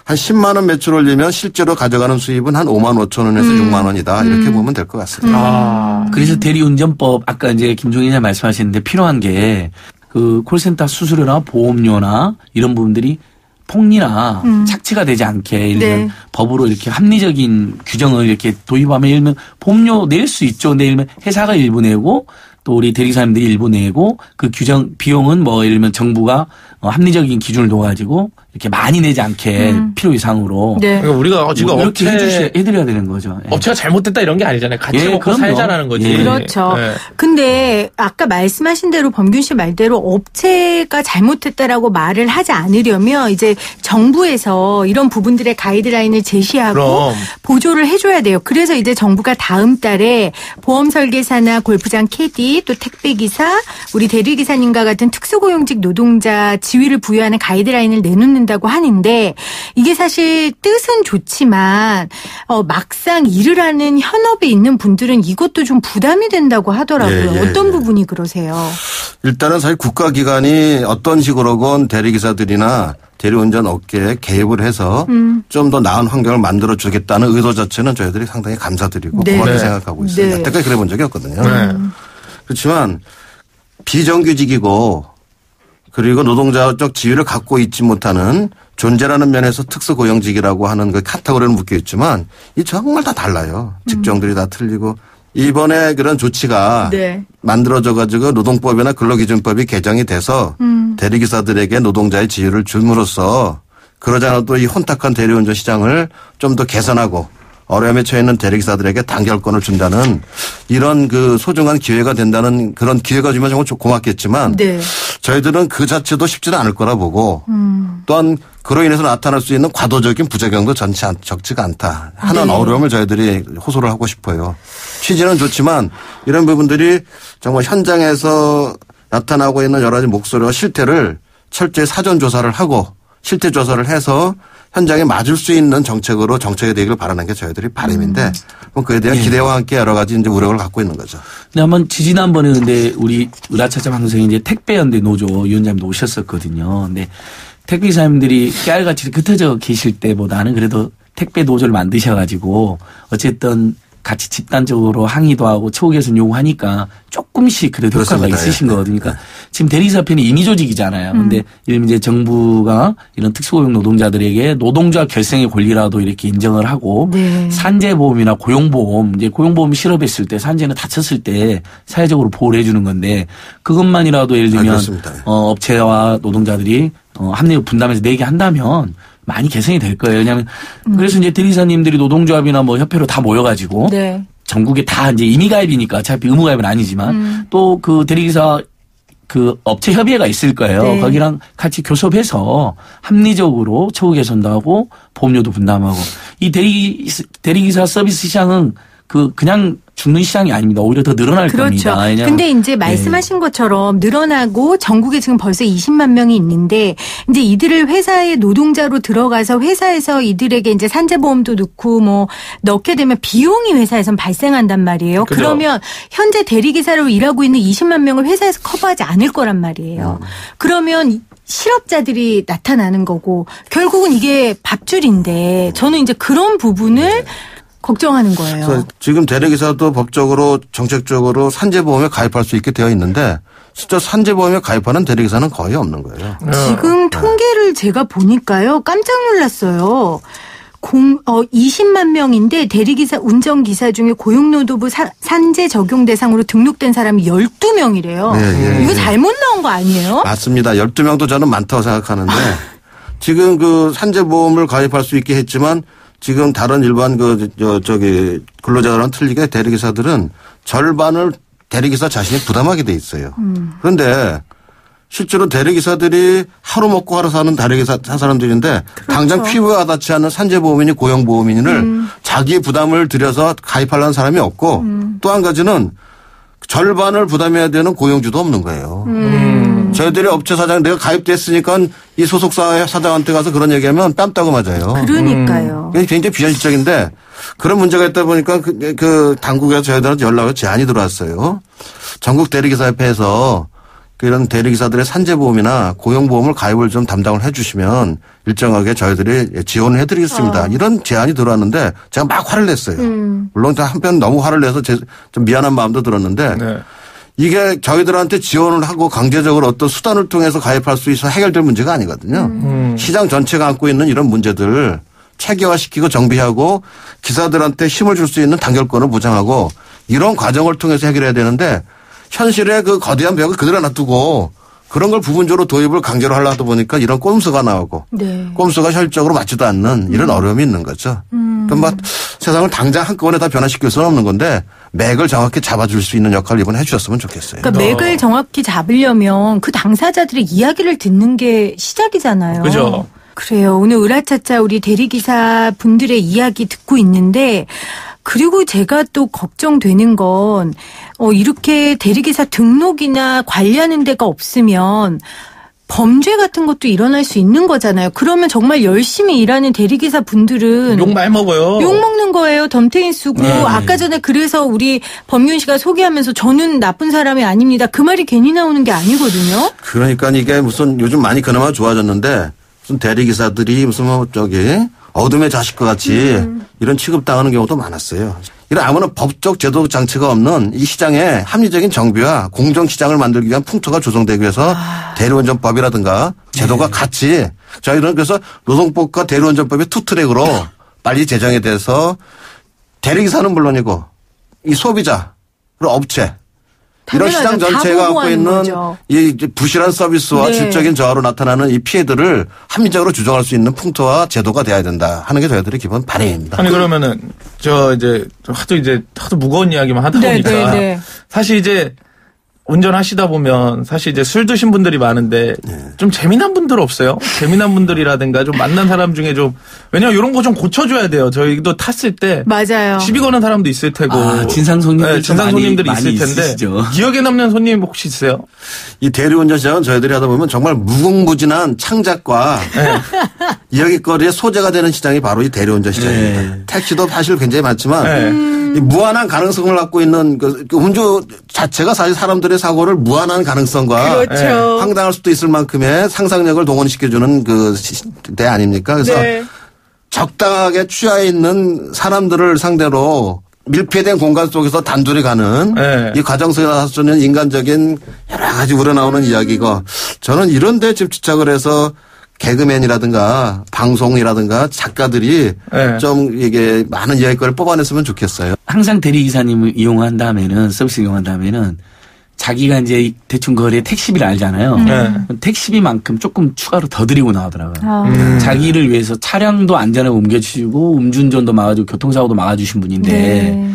한 10만 원 매출 올리면 실제로 가져가는 수입은 한 5만 5천 원에서 6만 원이다. 이렇게 보면 될 것 같습니다. 그래서 대리운전법 아까 이제 김종인이 말씀하셨는데 필요한 게 그 콜센터 수수료나 보험료나 이런 부분들이 폭리나 착취가 되지 않게 예를 들면 법으로 이렇게 합리적인 규정을 이렇게 도입하면 예를 들면 보험료 낼 수 있죠. 근데 예를 들면 회사가 일부 내고 또 우리 대리사님들이 일부 내고 그 규정 비용은 뭐 예를 들면 정부가 합리적인 기준을 둬가지고 이렇게 많이 내지 않게 필요 이상으로. 그러니까 우리가 지금 뭐 이렇게 해드려야 되는 거죠. 업체가 잘못됐다 이런 게 아니잖아요. 같이 먹고 그럼요. 살자라는 거지. 그렇죠. 근데 아까 말씀하신 대로 범균 씨 말대로 업체가 잘못했다라고 말을 하지 않으려면 이제 정부에서 이런 부분들의 가이드라인을 제시하고 보조를 해줘야 돼요. 그래서 이제 정부가 다음 달에 보험 설계사나 골프장 캐디 또 택배기사 우리 대리기사님과 같은 특수고용직 노동자 지위를 부여하는 가이드라인을 내놓는다고 하는데 이게 사실 뜻은 좋지만 막상 일을 하는 현업에 있는 분들은 이것도 좀 부담이 된다고 하더라고요. 어떤 부분이 그러세요? 일단은 사실 국가기관이 어떤 식으로건 대리기사들이나 대리운전 업계에 개입을 해서 좀 더 나은 환경을 만들어 주겠다는 의도 자체는 저희들이 상당히 감사드리고 고맙게 생각하고 있어요. 여태까지 그래 본 적이 없거든요. 그렇지만 비정규직이고 그리고 노동자적 지위를 갖고 있지 못하는 존재라는 면에서 특수고용직이라고 하는 그 카테고리를 묶여 있지만 이 정말 다 달라요. 직종들이 다 틀리고 이번에 그런 조치가 만들어져 가지고 노동법이나 근로기준법이 개정이 돼서 대리기사들에게 노동자의 지위를 줌으로써 그러지 않아도 이 혼탁한 대리운전 시장을 좀 더 개선하고 어려움에 처해 있는 대리기사들에게 단결권을 준다는 이런 그 소중한 기회가 된다는 그런 기회가 주면 정말 고맙겠지만 저희들은 그 자체도 쉽지는 않을 거라 보고 또한 그로 인해서 나타날 수 있는 과도적인 부작용도 적지가 않다 하는 어려움을 저희들이 호소를 하고 싶어요. 취지는 좋지만 이런 부분들이 정말 현장에서 나타나고 있는 여러 가지 목소리와 실태를 철저히 사전 조사를 하고 실태 조사를 해서 현장에 맞을 수 있는 정책으로 정책이 되기를 바라는 게 저희들이 바람인데 그에 대한 기대와 함께 여러 가지 이제 우려를 갖고 있는 거죠. 근데 한번 지지난번에 근데 우리 으라차차 방송에 이제 택배연대 노조 위원장님도 오셨었거든요. 근데 택배기사님들이 깨알같이 흩어져 계실 때보다는 그래도 택배 노조를 만드셔가지고 어쨌든 같이 집단적으로 항의도 하고 처우 개선 요구하니까 조금씩 그래도 효과가 있으신 거거든요. 그러니까 지금 대리기사편이 임의조직이잖아요. 근데 이러면 이제 정부가 이런 특수고용 노동자들에게 노동자 결생의 권리라도 이렇게 인정을 하고 산재보험이나 고용보험, 이제 고용보험 실업했을 때 산재는 다쳤을 때 사회적으로 보호를 해주는 건데 그것만이라도 예를 들면 업체와 노동자들이 합리적 분담해서 내게 한다면 많이 개선이 될 거예요. 왜냐하면 그래서 이제 대리사님들이 노동조합이나 뭐 협회로 다 모여가지고 전국에 다 이제 임의가입이니까 어차피 의무가입은 아니지만 또 그 대리기사 그 업체 협의회가 있을 거예요. 거기랑 같이 교섭해서 합리적으로 처우 개선도 하고 보험료도 분담하고 이 대리기사 서비스 시장은 그냥 죽는 시장이 아닙니다. 오히려 더 늘어날 그렇죠. 겁니다. 근데 이제 말씀하신 것처럼 늘어나고 전국에 지금 벌써 20만 명이 있는데 이제 이들을 회사의 노동자로 들어가서 회사에서 이들에게 이제 산재보험도 넣고 뭐 넣게 되면 비용이 회사에선 발생한단 말이에요. 그죠. 그러면 현재 대리기사로 일하고 있는 20만 명을 회사에서 커버하지 않을 거란 말이에요. 그러면 실업자들이 나타나는 거고 결국은 이게 밥줄인데 저는 이제 그런 부분을 걱정하는 거예요. 지금 대리기사도 법적으로 정책적으로 산재보험에 가입할 수 있게 되어 있는데 진짜 산재보험에 가입하는 대리기사는 거의 없는 거예요. 지금 통계를 제가 보니까요. 깜짝 놀랐어요. 20만 명인데 대리기사 운전기사 중에 고용노동부 산재 적용 대상으로 등록된 사람이 12명이래요. 네. 이거 잘못 나온 거 아니에요? 맞습니다. 12명도 저는 많다고 생각하는데 지금 그 산재보험을 가입할 수 있게 했지만 지금 다른 일반 근로자들은 틀리게 대리기사들은 절반을 대리기사 자신이 부담하게 돼 있어요. 그런데 실제로 대리기사들이 하루 먹고 하루 사는 대리기사 사람들인데 그렇죠. 당장 피부에 와닿지 않는 산재보험이니 고용보험인을 자기 부담을 들여서 가입하려는 사람이 없고 또 한 가지는 절반을 부담해야 되는 고용주도 없는 거예요. 저희들이 업체 사장 내가 가입됐으니까 이 소속사 사장한테 가서 그런 얘기하면 뺨 따고 맞아요. 그러니까요. 굉장히 비현실적인데 그런 문제가 있다 보니까 그 당국에서 저희들한테 연락을 제안이 들어왔어요. 전국 대리기사협회에서 이런 대리기사들의 산재보험이나 고용보험을 가입을 좀 담당을 해 주시면 일정하게 저희들이 지원을 해드리겠습니다. 이런 제안이 들어왔는데 제가 막 화를 냈어요. 물론 한편 너무 화를 내서 좀 미안한 마음도 들었는데 네. 이게 저희들한테 지원을 하고 강제적으로 어떤 수단을 통해서 가입할 수 있어 해결될 문제가 아니거든요. 시장 전체가 안고 있는 이런 문제들을 체계화시키고 정비하고 기사들한테 힘을 줄 수 있는 단결권을 보장하고 이런 과정을 통해서 해결해야 되는데 현실에 그 거대한 벽을 그대로 놔두고 그런 걸 부분적으로 도입을 강제로 하려다 보니까 이런 꼼수가 나오고 네. 꼼수가 현실적으로 맞지도 않는 이런 어려움이 있는 거죠. 그럼 세상을 당장 한꺼번에 다 변화시킬 수는 없는 건데 맥을 정확히 잡아줄 수 있는 역할을 이번에 해 주셨으면 좋겠어요. 그러니까 맥을 정확히 잡으려면 그 당사자들의 이야기를 듣는 게 시작이잖아요. 그죠. 그래요. 오늘 으라차차 우리 대리기사 분들의 이야기 듣고 있는데 그리고 제가 또 걱정되는 건 이렇게 대리기사 등록이나 관리하는 데가 없으면 범죄 같은 것도 일어날 수 있는 거잖아요. 그러면 정말 열심히 일하는 대리기사 분들은 욕 많이 먹어요. 욕 먹는 거예요. 덤태인 쓰고 아까 전에 그래서 우리 법윤 씨가 소개하면서 저는 나쁜 사람이 아닙니다. 그 말이 괜히 나오는 게 아니거든요. 그러니까 이게 무슨 요즘 많이 그나마 좋아졌는데 무슨 대리기사들이 무슨 어둠의 자식과 같이 이런 취급당하는 경우도 많았어요. 이런 아무런 법적 제도 장치가 없는 이 시장에 합리적인 정비와 공정시장을 만들기 위한 풍토가 조성되기 위해서 대리운전법이라든가 제도가 같이 저희는 그래서 노동법과 대리운전법의 투트랙으로 빨리 제정이 돼서 대리기사는 물론이고 이 소비자 그리고 업체 이런 시장 전체가 갖고 있는 거죠. 이 부실한 서비스와 질적인 저하로 나타나는 이 피해들을 합리적으로 규정할 수 있는 풍토와 제도가 돼야 된다 하는 게 저희들의 기본 바람입니다. 아니 그러면은 하도 무거운 이야기만 하다 보니까 사실 이제 운전하시다 보면 사실 이제 술 드신 분들이 많은데 좀 재미난 분들 없어요? 재미난 분들이라든가 좀 만난 사람 중에 좀 왜냐면 이런 거 좀 고쳐줘야 돼요. 저희도 탔을 때 맞아요. 시비 거는 사람도 있을 테고 진상 손님들 진상 손님들이 있을 텐데 있으시죠. 기억에 남는 손님 혹시 있어요? 이 대리운전 시장은 저희들이 하다 보면 정말 무궁무진한 창작과 이야기거리의 소재가 되는 시장이 바로 이 대리운전 시장입니다. 택시도 사실 굉장히 많지만 이 무한한 가능성을 갖고 있는 그 운주 자체가 사실 사람들의 사고를 무한한 가능성과 그렇죠. 황당할 수도 있을 만큼의 상상력을 동원시켜주는 그 시대 아닙니까? 그래서 적당하게 취해 있는 사람들을 상대로 밀폐된 공간 속에서 단둘이 가는 이 과정 속에 나서는 인간적인 여러 가지 우러나오는 이야기가 저는 이런 데 집착을 해서 개그맨이라든가 방송이라든가 작가들이 좀 이게 많은 이야기거리를 뽑아냈으면 좋겠어요. 항상 대리기사님을 이용한 다음에는 서비스 이용한 다음에는 자기가 이제 대충 거리에 택시비를 알잖아요. 택시비만큼 조금 추가로 더 드리고 나오더라고요. 자기를 위해서 차량도 안전하게 옮겨주시고 음주운전도 막아주고 교통사고도 막아주신 분인데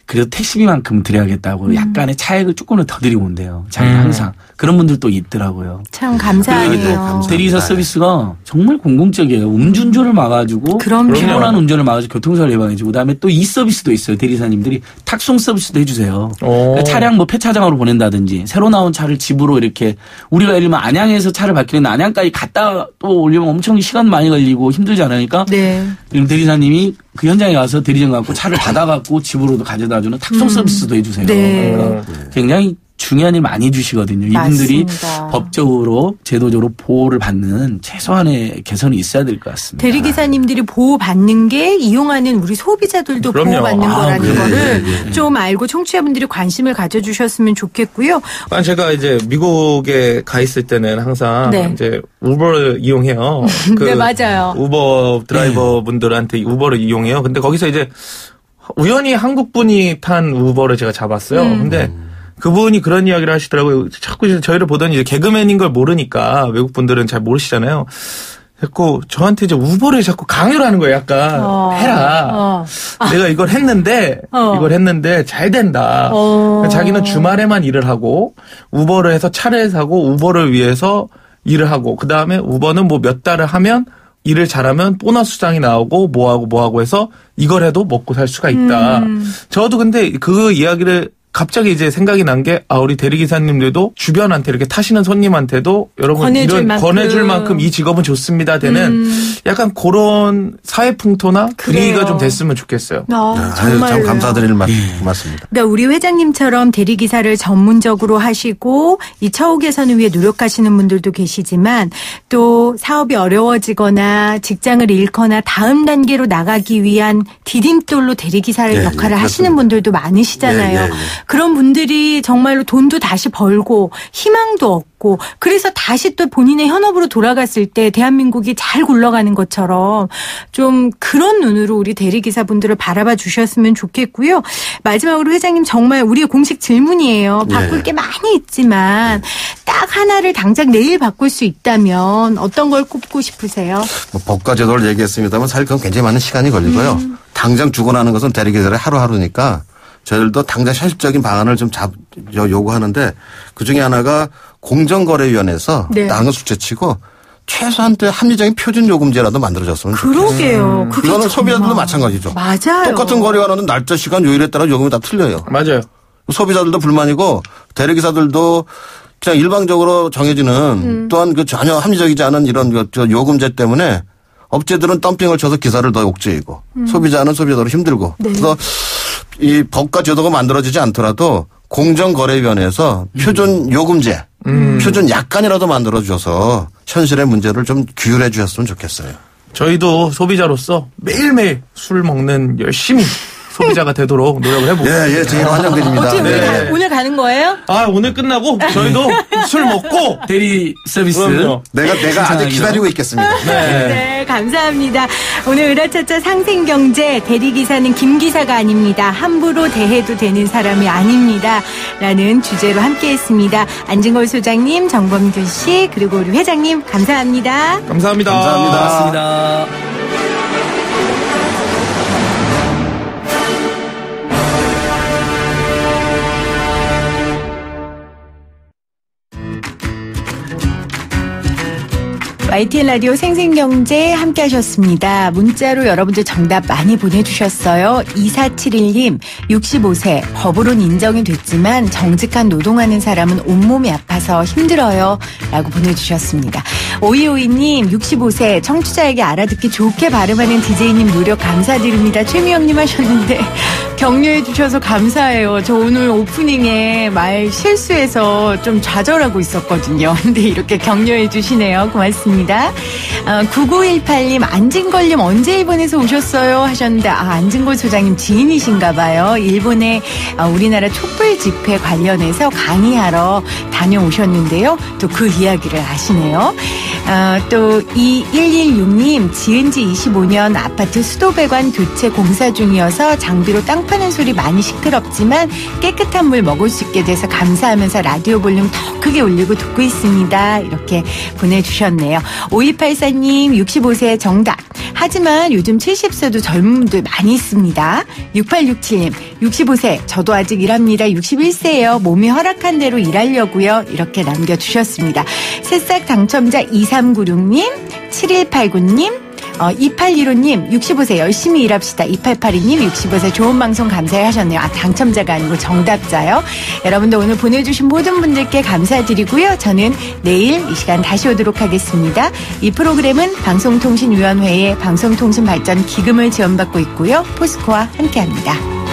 그래도 택시비만큼 드려야겠다고 약간의 차액을 조금은 더 드리고 온대요. 자기 항상. 그런 분들도 있더라고요. 참 감사해요. 대리기사 서비스가 정말 공공적이에요. 음주운전을 막아주고 피곤한 운전을 막아주고 교통사고를 예방해주고 그다음에 또 이 서비스도 있어요. 대리사님들이 탁송 서비스도 해주세요. 그러니까 차량 뭐 폐차장으로 보낸다든지 새로 나온 차를 집으로 이렇게 우리가 예를 들면 안양에서 차를 받기는 안양까지 갔다 또 오려면 엄청 시간 많이 걸리고 힘들잖아요. 그러니까 대리사님이 그 현장에 가서 대리점 갖고 차를 받아갖고 집으로도 가져다주는 탁송 서비스도 해주세요. 그러니까 굉장히 중요한 일 많이 주시거든요. 이분들이 맞습니다. 법적으로 제도적으로 보호를 받는 최소한의 개선이 있어야 될 것 같습니다. 대리기사님들이 보호받는 게 이용하는 우리 소비자들도 보호받는 거라는 거를 좀 알고 청취자분들이 관심을 가져주셨으면 좋겠고요. 제가 이제 미국에 가 있을 때는 항상 이제 우버를 이용해요. 네, 맞아요. 우버 드라이버 분들한테 우버를 이용해요. 근데 거기서 이제 우연히 한국 분이 탄 우버를 제가 잡았어요. 근데 그분이 그런 이야기를 하시더라고요. 자꾸 저희를 보더니 이제 개그맨인 걸 모르니까 외국 분들은 잘 모르시잖아요. 자꾸 저한테 이제 우버를 자꾸 강요를 하는 거예요. 약간 해라. 내가 이걸 했는데 잘 된다. 자기는 주말에만 일을 하고 우버를 해서 차를 사고 우버를 위해서 일을 하고 그 다음에 우버는 뭐 몇 달을 하면 일을 잘하면 보너스 수당이 나오고 뭐하고 해서 이걸 해도 먹고 살 수가 있다. 저도 근데 그 이야기를 갑자기 이제 생각이 난 게, 우리 대리기사님들도 주변한테 이렇게 타시는 손님한테도 여러분 권해줄 만큼 이 직업은 좋습니다 되는 약간 그런 사회풍토나 분위기가 좀 됐으면 좋겠어요. 정말 참 감사드릴 말씀입니다. 그러니까 우리 회장님처럼 대리기사를 전문적으로 하시고 이 처우 개선을 위해 노력하시는 분들도 계시지만 또 사업이 어려워지거나 직장을 잃거나 다음 단계로 나가기 위한 디딤돌로 대리기사의 역할을 하시는 분들도 많으시잖아요. 그런 분들이 정말로 돈도 다시 벌고 희망도 얻고 그래서 다시 또 본인의 현업으로 돌아갔을 때 대한민국이 잘 굴러가는 것처럼 좀 그런 눈으로 우리 대리기사분들을 바라봐 주셨으면 좋겠고요. 마지막으로 회장님 정말 우리의 공식 질문이에요. 바꿀 게 많이 있지만 딱 하나를 당장 내일 바꿀 수 있다면 어떤 걸 꼽고 싶으세요? 뭐 법과 제도를 얘기했습니다만 사실 그건 굉장히 많은 시간이 걸리고요. 당장 죽어나는 것은 대리기사의 하루하루니까 저희들도 당장 현실적인 방안을 좀 요구하는데 그중에 하나가 공정거래위원회에서 다른 건 둘째치고 최소한 합리적인 표준 요금제라도 만들어졌으면 좋겠어요. 그러게요. 이거는 소비자들도 마찬가지죠. 맞아요. 똑같은 거래가 하는 날짜, 시간, 요일에 따라 요금이 다 틀려요. 맞아요. 소비자들도 불만이고 대리기사들도 그냥 일방적으로 정해지는 또한 그 전혀 합리적이지 않은 이런 요금제 때문에 업체들은 덤핑을 쳐서 기사를 더 옥죄이고 소비자는 소비자로 힘들고 그래서 이 법과 제도가 만들어지지 않더라도 공정거래위원회에서 표준 요금제, 표준 약관이라도 만들어줘서 현실의 문제를 좀 규율해 주셨으면 좋겠어요. 저희도 소비자로서 매일매일 술 먹는 열심히 소비자가 되도록 노력을 해보겠습니다. 제일 환영드립니다. 오늘 가는 거예요? 오늘 끝나고 저희도 술 먹고 대리 서비스. 내가 아직 기다리고 있겠습니다. 네, 감사합니다. 오늘 으라차차 상생경제 대리기사는 김기사가 아닙니다. 함부로 대해도 되는 사람이 아닙니다. 라는 주제로 함께했습니다. 안진걸 소장님, 정범균 씨, 그리고 우리 회장님 감사합니다. 감사합니다. 고맙습니다. YTN 라디오 생생경제 함께 하셨습니다. 문자로 여러분들 정답 많이 보내주셨어요. 2471님 65세 법으로는 인정이 됐지만 정직한 노동하는 사람은 온몸이 아파서 힘들어요 라고 보내주셨습니다. 5252님 65세 청취자에게 알아듣기 좋게 발음하는 DJ님 노력 감사드립니다. 최미영님 하셨는데 격려해 주셔서 감사해요. 저 오늘 오프닝에 말 실수해서 좀 좌절하고 있었거든요. 근데 이렇게 격려해 주시네요. 고맙습니다. 9918님 안진걸님 언제 일본에서 오셨어요 하셨는데 안진걸 소장님 지인이신가 봐요. 일본에 우리나라 촛불 집회 관련해서 강의하러 다녀오셨는데요. 또 그 이야기를 아시네요. 또 2116님 지은 지 25년 아파트 수도배관 교체 공사 중이어서 장비로 땅 파는 소리 많이 시끄럽지만 깨끗한 물 먹을 수 있게 돼서 감사하면서 라디오 볼륨 더 크게 올리고 듣고 있습니다. 이렇게 보내주셨네요. 5284님 65세 정답. 하지만 요즘 70세도 젊은 분들 많이 있습니다. 6867님 65세 저도 아직 일합니다. 61세예요. 몸이 허락한 대로 일하려고요. 이렇게 남겨주셨습니다. 새싹 당첨자 2396님, 7189님, 2815님 65세 열심히 일합시다. 2882님 65세 좋은 방송 감사해 하셨네요. 당첨자가 아니고 정답자요. 여러분들 오늘 보내주신 모든 분들께 감사드리고요. 저는 내일 이 시간 다시 오도록 하겠습니다. 이 프로그램은 방송통신위원회의 방송통신발전 기금을 지원받고 있고요. 포스코와 함께합니다.